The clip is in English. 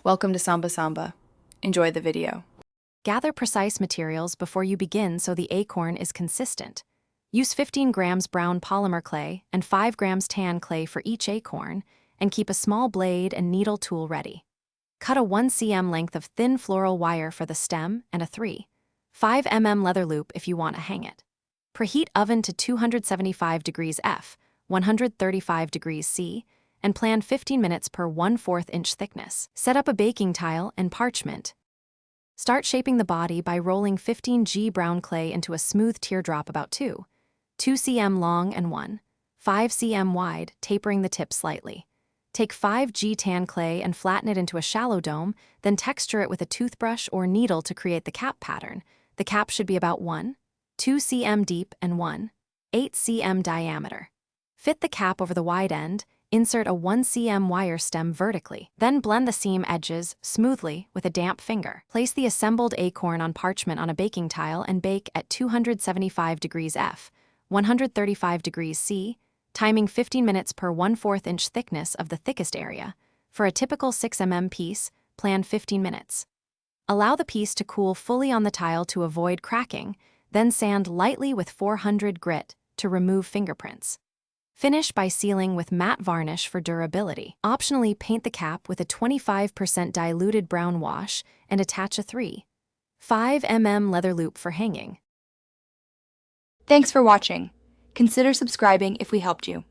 Welcome to Samba Samba. Enjoy the video. Gather precise materials before you begin so the acorn is consistent. Use 15 grams brown polymer clay and 5 grams tan clay for each acorn, and keep a small blade and needle tool ready. Cut a 1 cm length of thin floral wire for the stem and a 3.5 mm leather loop if you want to hang it. Preheat oven to 275 degrees F, 135 degrees C, and plan 15 minutes per 1/4 inch thickness. Set up a baking tile and parchment. Start shaping the body by rolling 15 G brown clay into a smooth teardrop about 2 cm long and 1.5 cm wide, tapering the tip slightly. Take 5 G tan clay and flatten it into a shallow dome, then texture it with a toothbrush or needle to create the cap pattern. The cap should be about 1.2 cm deep and 1.8 cm diameter. Fit the cap over the wide end. Insert a 1 cm wire stem vertically. Then blend the seam edges smoothly with a damp finger. Place the assembled acorn on parchment on a baking tile and bake at 275 degrees F, 135 degrees C, timing 15 minutes per 1/4 inch thickness of the thickest area. For a typical 6 mm piece, plan 15 minutes. Allow the piece to cool fully on the tile to avoid cracking, then sand lightly with 400 grit to remove fingerprints. Finish by sealing with matte varnish for durability. Optionally, paint the cap with a 25% diluted brown wash and attach a 3.5 mm leather loop for hanging. Thanks for watching. Consider subscribing if we helped you.